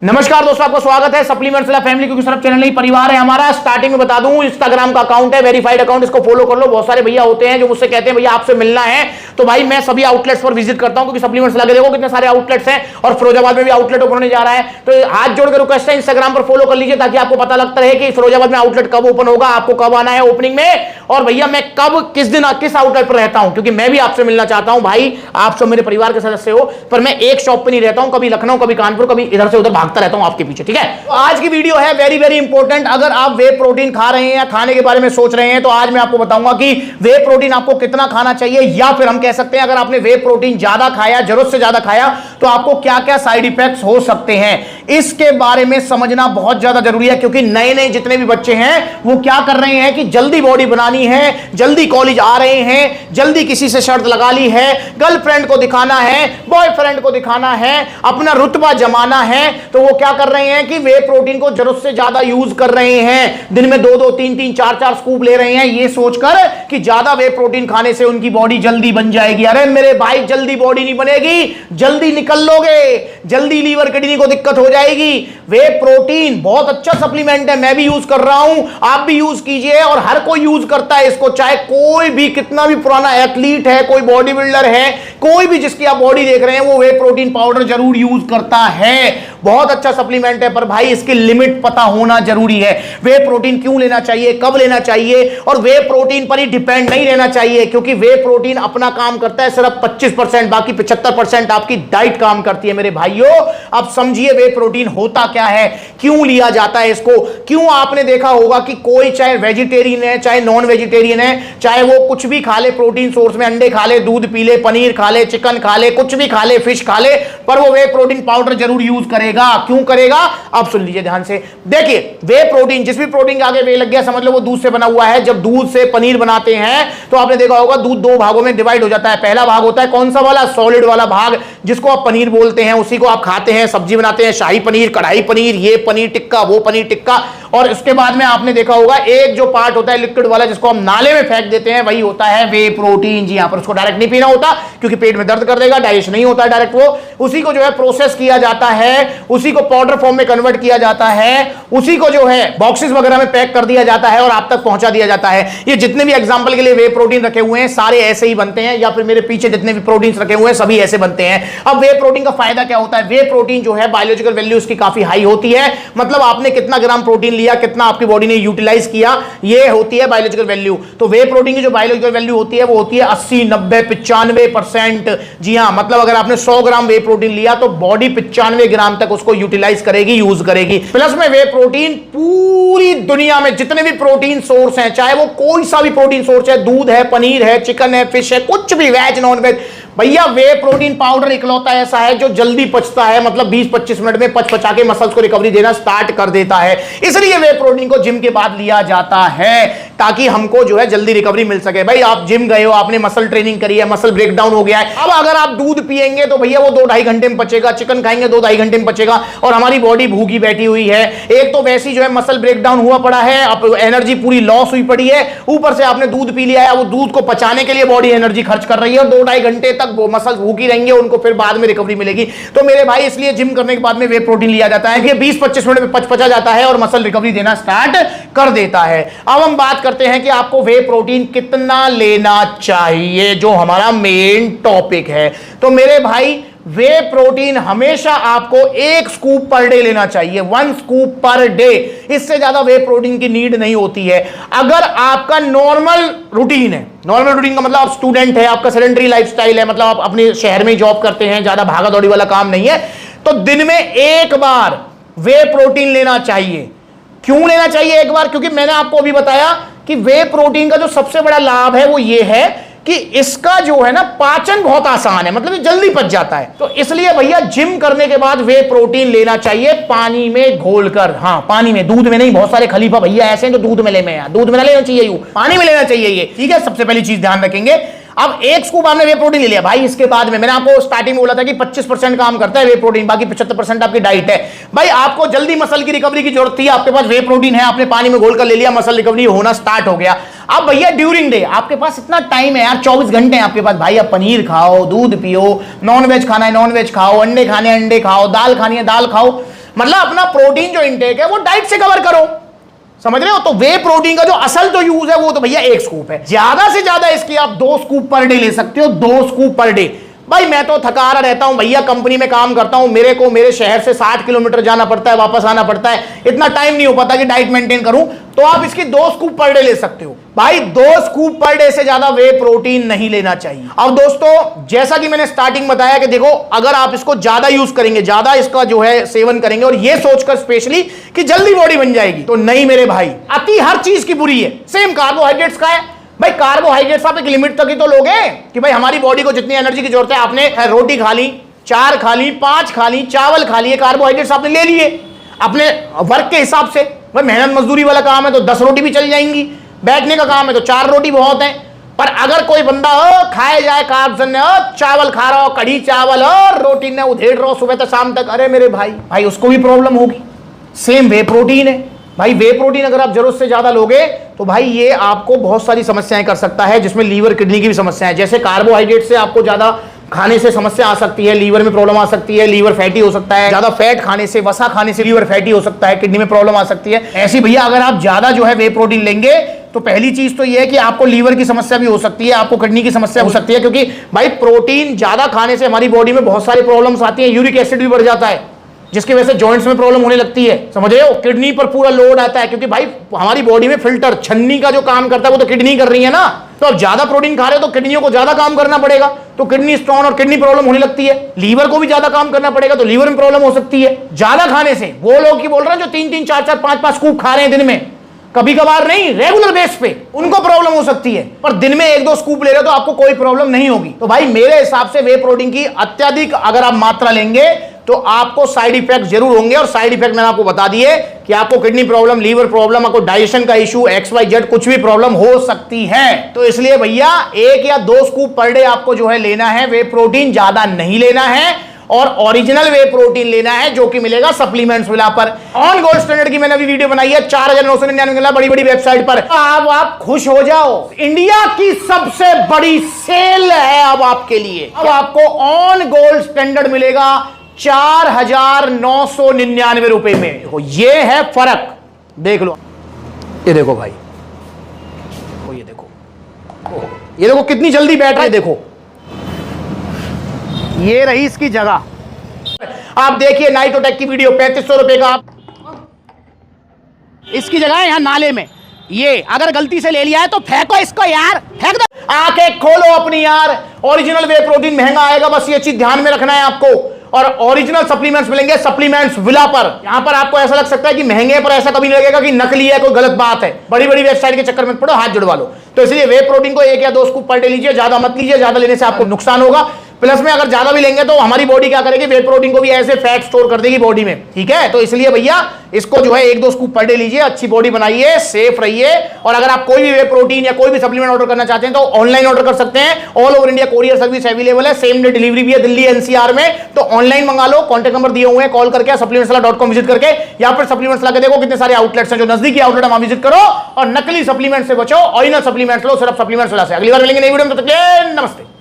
नमस्कार दोस्तों, आपका स्वागत है सप्लीमेंट्स फैमिली, क्योंकि सिर्फ चैनल नहीं परिवार है हमारा। स्टार्टिंग में बता दूं, इंस्टाग्राम का अकाउंट है, वेरीफाइड अकाउंट, इसको फॉलो कर लो। बहुत सारे भैया होते हैं जो मुझसे कहते हैं भैया आपसे मिलना है, तो भाई मैं सभी आउटलेट्स पर विजिट करता हूं, क्योंकि सप्लीमेंट्स लगे देखो कितने सारे आउटलेट्स हैं, और फिरोजाबाद में भी आउटलेट ओपन होने जा रहा है। तो हाथ जोड़ के रिक्वेस्ट है, इंस्टाग्राम पर फॉलो कर लीजिए, ताकि आपको पता लगता रहे कि फिरोजाबाद में आउटलेट कब ओपन होगा, आपको कब आना है ओपनिंग में, और भैया मैं कब किस दिन किस आउटलेट पर रहता हूं, क्योंकि मैं भी आपसे मिलना चाहता हूं। भाई आप सब मेरे परिवार के सदस्य हो, पर मैं एक शॉप पर नहीं रहता हूं, कभी लखनऊ, कभी कानपुर, कभी इधर से उधर भागता रहता हूं आपके पीछे। ठीक है, तो आज की वीडियो है वेरी वेरी इंपॉर्टेंट। अगर आप वे प्रोटीन खा रहे हैं या खाने के बारे में सोच रहे हैं, तो आज मैं आपको बताऊंगा कि वे प्रोटीन आपको कितना खाना चाहिए, या फिर हम कह सकते हैं अगर आपने वे प्रोटीन ज्यादा खाया, जरूरत से ज्यादा खाया, तो आपको क्या क्या साइड इफेक्ट्स हो सकते हैं। इसके बारे में समझना बहुत ज्यादा जरूरी है, क्योंकि नए नए जितने भी बच्चे हैं वो क्या कर रहे हैं कि जल्दी बॉडी बनानी है, जल्दी कॉलेज आ रहे हैं, जल्दी किसी से शर्त लगा ली है, गर्लफ्रेंड को दिखाना है, बॉयफ्रेंड को दिखाना है, अपना रुतबा जमाना है, तो वो क्या कर रहे हैं कि वे प्रोटीन को जरूरत से ज्यादा यूज कर रहे हैं। दिन में 2-2, 3-3, 4-4 स्कूप ले रहे हैं, ये सोचकर कि ज्यादा वे प्रोटीन खाने से उनकी बॉडी जल्दी बन जाएगी। अरे मेरे भाई, जल्दी बॉडी नहीं बनेगी, जल्दी निकल लोगे, जल्दी लीवर किडनी को दिक्कत हो जाएगी। वे प्रोटीन बहुत अच्छा सप्लीमेंट है, मैं भी यूज कर रहा हूं, आप भी यूज कीजिए, और हर कोई यूज करता है इसको, चाहे कोई भी कितना भी पुराना एथलीट है, कोई बॉडी बिल्डर है, कोई भी जिसकी आप बॉडी देख रहे हैं, वो वे प्रोटीन पाउडर जरूर यूज करता है। बहुत अच्छा सप्लीमेंट है, पर भाई इसकी लिमिट पता होना जरूरी है। वे प्रोटीन क्यों लेना चाहिए, कब लेना चाहिए, और वे प्रोटीन पर ही डिपेंड नहीं रहना चाहिए, क्योंकि वे प्रोटीन अपना काम करता है सिर्फ 25%, बाकी 75% आपकी डाइट काम करती है। मेरे भाइयों, अब समझिए वे प्रोटीन होता क्या है, क्यों लिया जाता है इसको। क्यों आपने देखा होगा कि कोई चाहे वेजिटेरियन है, चाहे नॉन वेजिटेरियन है, चाहे वो कुछ भी खा ले प्रोटीन सोर्स में, अंडे खा ले, दूध पी ले, पनीर खा ले, चिकन खा ले, कुछ भी खा ले, फिश खा ले, पर वो वे प्रोटीन पाउडर जरूर यूज करेगा। क्यों करेगा, अब सुन लीजिए ध्यान से। देखिए, वे प्रोटीन, जिस भी प्रोटीन के आगे वे लग गया, समझ लो वो दूध से बना हुआ है। जब दूध से पनीर बनाते हैं, तो आपने देखा होगा दूध 2 भागों में डिवाइड हो जाता है। पहला भाग होता है कौन सा वाला, सॉलिड वाला भाग, जिसको आप पनीर बोलते हैं, उसी को आप खाते हैं, सब्जी बनाते हैं, शाही पनीर, कढ़ाई पनीर, ये पनीर टिक्का, वो पनीर टिक्का। और इसके बाद में आपने देखा होगा एक जो पार्ट होता है लिक्विड वाला, जिसको हम नाले में फेंक देते हैं, वही होता है वे प्रोटीन। जी, यहां पर उसको डायरेक्ट नहीं पीना होता, क्योंकि पेट में दर्द कर देगा, डाइजेशन नहीं होता है डायरेक्ट। वो उसी को जो है प्रोसेस किया जाता है, उसी को पाउडर फॉर्म में कन्वर्ट किया जाता है, उसी को जो है बॉक्सेस वगैरह में पैक कर दिया जाता है और आप तक पहुंचा दिया जाता है। ये जितने भी एग्जांपल के लिए वे प्रोटीन रखे हुए हैं, सारे ऐसे ही बनते हैं, या फिर मेरे पीछे जितने भी प्रोटीन रखे हुए हैं सभी ऐसे बनते हैं। अब वे प्रोटीन का फायदा क्या होता है, वे प्रोटीन जो है बायोलॉजिकल वैल्यू उसकी काफी हाई होती है। मतलब आपने कितना ग्राम प्रोटीन लिया, कितना आपकी बॉडी ने यूटिलाइज किया, ये होती है बायोलॉजिकल वैल्यू। तो वे प्रोटीन की जो बायोलॉजिकल वैल्यू होती है, वो होती है 80, 90, 95%। जी हां, मतलब अगर आपने 100 ग्राम वे प्रोटीन लिया, तो बॉडी 95 ग्राम तक उसको यूटिलाइज करेगी, यूज करेगी। प्लस में वे प्रोटीन पूरी दुनिया में जितने भी प्रोटीन सोर्स हैं, चाहे वो कोई सा भी प्रोटीन सोर्स है, दूध है, पनीर है, चिकन है, फिश है, कुछ भी, वेज नॉन वेज, भैया वे प्रोटीन पाउडर इकलौता ऐसा है जो जल्दी पचता है। मतलब 20-25 मिनट में पचा के मसल्स को रिकवरी देना स्टार्ट कर देता है। इसलिए वे प्रोटीन को जिम के बाद लिया जाता है, ताकि हमको जो है जल्दी रिकवरी मिल सके। भाई आप जिम गए हो, आपने मसल ट्रेनिंग करी है, मसल ब्रेकडाउन हो गया है, अब अगर आप दूध पिएंगे तो भैया वो 2-2.5 घंटे में पचेगा, चिकन खाएंगे 2-2.5 घंटे में पचेगा, और हमारी बॉडी भूखी बैठी हुई है। एक तो वैसी जो है मसल ब्रेकडाउन हुआ पड़ा है, अब एनर्जी पूरी लॉस हुई पड़ी है, ऊपर से आपने दूध पी लिया है, वो दूध को पचाने के लिए बॉडी एनर्जी खर्च कर रही है, और 2-2.5 घंटे तक वो मसल भूखी रहेंगे, उनको फिर बाद में रिकवरी मिलेगी। तो मेरे भाई, इसलिए जिम करने के बाद में वे प्रोटीन लिया जाता है कि 20-25 मिनट में पचा जाता है और मसल रिकवरी देना स्टार्ट कर देता है। अब हम बात करते हैं कि आपको वे प्रोटीन कितना लेना चाहिए, जो हमारा मेन टॉपिक है। तो मेरे भाई, वे प्रोटीन हमेशा आपको 1 स्कूप पर डे लेना चाहिए, 1 स्कूप पर डे। इससे ज्यादा वे प्रोटीन की नीड नहीं होती है। अगर आपका नॉर्मल रूटीन है, नॉर्मल रूटीन का मतलब आप स्टूडेंट है, आपका सेडेंटरी लाइफस्टाइल है, मतलब आप अपने शहर में जॉब करते हैं, ज्यादा भागा दौड़ी वाला काम नहीं है, तो दिन में 1 बार वे प्रोटीन लेना चाहिए। क्यों लेना चाहिए 1 बार, क्योंकि मैंने आपको अभी बताया कि वे प्रोटीन का जो सबसे बड़ा लाभ है वो ये है कि इसका जो है ना पाचन बहुत आसान है, मतलब ये जल्दी पच जाता है। तो इसलिए भैया जिम करने के बाद वे प्रोटीन लेना चाहिए पानी में घोलकर। हाँ, पानी में, दूध में नहीं। बहुत सारे खलीफा भैया ऐसे हैं जो दूध में ले में, दूध में ना लेना चाहिए, यूं पानी में लेना चाहिए ये। ठीक है, सबसे पहली चीज ध्यान रखेंगे। अब 1 स्कूप आपने वे प्रोटीन ले लिया भाई, इसके बाद में मैंने आपको स्टार्टिंग में बोला था कि 25% काम करता है वे प्रोटीन, बाकी 75% आपकी डाइट है। भाई आपको जल्दी मसल की रिकवरी की जरूरत थी, आपके पास वे प्रोटीन है, आपने पानी में घोलकर ले लिया, मसल रिकवरी होना स्टार्ट हो गया। अब भैया ड्यूरिंग डे आपके पास इतना टाइम है यार, 24 घंटे हैं आपके पास। भाई आप पनीर खाओ, दूध पियो, नॉन वेज खाना है नॉन वेज खाओ, अंडे खाने अंडे खाओ, दाल खानी है दाल खाओ। मतलब अपना प्रोटीन जो इंटेक है वो डाइट से कवर करो, समझ रहे हो। तो वे प्रोटीन का जो असल तो यूज है वो तो भैया 1 स्कूप है, ज्यादा से ज्यादा इसकी आप 2 स्कूप पर डे ले सकते हो, 2 स्कूप पर डे। भाई मैं तो थका रहा रहता हूं भैया, कंपनी में काम करता हूं, मेरे को मेरे शहर से 60 किलोमीटर जाना पड़ता है, वापस आना पड़ता है, इतना टाइम नहीं हो पाता कि डाइट मेंटेन करूं, तो आप इसकी 2 स्कूप पर डे ले सकते हो। भाई 2 स्कूप पर डे से ज्यादा वे प्रोटीन नहीं लेना चाहिए। अब दोस्तों जैसा कि मैंने स्टार्टिंग बताया कि देखो अगर आप इसको ज्यादा यूज करेंगे, ज्यादा इसका जो है सेवन करेंगे और ये सोचकर स्पेशली कि जल्दी बॉडी बन जाएगी, तो नहीं मेरे भाई, अति हर चीज की बुरी है। सेम कार्बोहाइड्रेट्स का है भाई, कार्बोहाइड्रेट्स आप एक लिमिट तक ही तो लोगे कि भाई हमारी बॉडी को जितनी एनर्जी की जरूरत है, आपने रोटी खा ली, 4 खा ली, 5 खा ली, चावल खा लिए, कार्बोहाइड्रेट्स आपने ले लिए अपने वर्क के हिसाब से। भाई मेहनत मजदूरी वाला काम है तो 10 रोटी भी चल जाएंगी, बैठने का काम है तो 4 रोटी बहुत है। पर अगर कोई बंदा खाए जाए कार्ब्स ने, चावल खा रहा हो, कढ़ी चावल और रोटी ने उधेड़ रहा हो सुबह से शाम तक, अरे मेरे भाई उसको भी प्रॉब्लम होगी। सेम वे प्रोटीन है भाई, वे प्रोटीन अगर आप जरूरत से ज्यादा लोगे तो भाई ये आपको बहुत सारी समस्याएं कर सकता है, जिसमें लीवर किडनी की भी समस्या है। जैसे कार्बोहाइड्रेट से आपको ज्यादा खाने से समस्या आ सकती है, लीवर में प्रॉब्लम आ सकती है, लीवर फैटी हो सकता है, ज्यादा फैट खाने से, वसा खाने से लीवर फैटी हो सकता है, किडनी में प्रॉब्लम आ सकती है। ऐसी भैया अगर आप ज्यादा जो है वे प्रोटीन लेंगे तो पहली चीज तो ये है कि आपको लीवर की समस्या भी हो सकती है, आपको किडनी की समस्या हो सकती है, क्योंकि भाई प्रोटीन ज्यादा खाने से हमारी बॉडी में बहुत सारी प्रॉब्लम्स आती है। यूरिक एसिड भी बढ़ जाता है जिसकी वजह से जॉइंट्स में प्रॉब्लम होने लगती है, समझ रहे हो। किडनी पर पूरा लोड आता है क्योंकि भाई हमारी बॉडी में फिल्टर छन्नी का जो काम करता है वो तो किडनी कर रही है ना। तो अब ज्यादा प्रोटीन खा रहे हो तो किडनियों को ज्यादा काम करना पड़ेगा, तो किडनी स्टोन और किडनी प्रॉब्लम होने लगती है। लीवर को भी ज्यादा काम करना पड़ेगा तो लीवर में प्रॉब्लम हो सकती है। ज्यादा खाने से वो लोग की बोल रहे हैं जो 3-3, 4-4, 5-5 स्कूप खा रहे हैं दिन में, कभी कभार नहीं, रेगुलर बेस पे, उनको प्रॉब्लम हो सकती है। पर दिन में 1-2 स्कूप ले रहे हो तो आपको कोई प्रॉब्लम नहीं होगी। तो भाई मेरे हिसाब से वे प्रोटीन की अत्यधिक अगर आप मात्रा लेंगे तो आपको साइड इफेक्ट जरूर होंगे, और साइड इफेक्ट मैंने आपको बता दिए कि आपको किडनी प्रॉब्लम, लीवर प्रॉब्लम, आपको डाइजेशन का इशू, XYZ कुछ भी प्रॉब्लम हो सकती है। तो इसलिए भैया 1 या 2 स्कूप पर डे आपको जो है लेना है वे प्रोटीन, ज्यादा नहीं लेना है, और ओरिजिनल वे प्रोटीन लेना है जो कि मिलेगा सप्लीमेंट्स विला पर। ऑन गोल्ड स्टैंडर्ड की मैंने अभी वीडियो बनाई है, 4999 मिला बड़ी बड़ी वेबसाइट पर। अब आप खुश हो जाओ, इंडिया की सबसे बड़ी सेल है अब आपके लिए। अब आपको ऑन गोल्ड स्टैंडर्ड मिलेगा 4999 रुपए में। देखो ये है फर्क, देख लो, ये देखो भाई, ये देखो, ये देखो कितनी जल्दी बैठ रही है, देखो ये रही इसकी जगह। आप देखिए नाइटोटेक की वीडियो 3500 रुपए का, आप इसकी जगह है यहां नाले में। ये अगर गलती से ले लिया है तो फेंको इसको यार, फेंक दो। आंखें खोलो अपनी यार, ओरिजिनल वे प्रोटीन महंगा आएगा, बस ये चीज ध्यान में रखना है आपको। और ओरिजिनल सप्लीमेंट्स मिलेंगे सप्लीमेंट्स विला पर। यहां पर आपको ऐसा लग सकता है कि महंगे, पर ऐसा कभी नहीं लगेगा कि नकली है, कोई गलत बात है। बड़ी बड़ी वेबसाइट के चक्कर में पड़ो, हाथ जुड़वा लो। तो इसलिए वे प्रोटीन को 1 या 2 स्कूप पर डे लीजिए, ज्यादा मत लीजिए, ज्यादा लेने से आपको नुकसान होगा। प्लस में अगर ज्यादा भी लेंगे तो हमारी बॉडी क्या करेगी, वे प्रोटीन को भी ऐसे फैट स्टोर कर देगी बॉडी में, ठीक है। तो इसलिए भैया इसको जो है 1-2 स्कूप पर डे लीजिए, अच्छी बॉडी बनाइए, सेफ रहिए। और अगर आप कोई भी वे प्रोटीन या कोई भी सप्लीमेंट ऑर्डर करना चाहते हैं तो ऑनलाइन ऑर्डर कर सकते हैं। All over India courier service available है, सेम डे डिलीवरी भी है दिल्ली NCR में। तो ऑनलाइन मंगा लो, कॉन्टैक्ट नंबर दिए हुए हैं, कॉल करके supplementswala.com विजिट करके यहाँ पर सप्लीमेंट्स लाके देखो कितने सारे आउटलेट्स हैं। जो नजदीकी आउटलेट है वहां विजिट करो और नकली सप्लीमेंट से बचो, ओरिजिनल सप्लीमेंट्स लो, सिर्फ सप्लीमेंट्स वाला से। अगली बार मिलेंगे नई वीडियो में, तब तक के नमस्ते।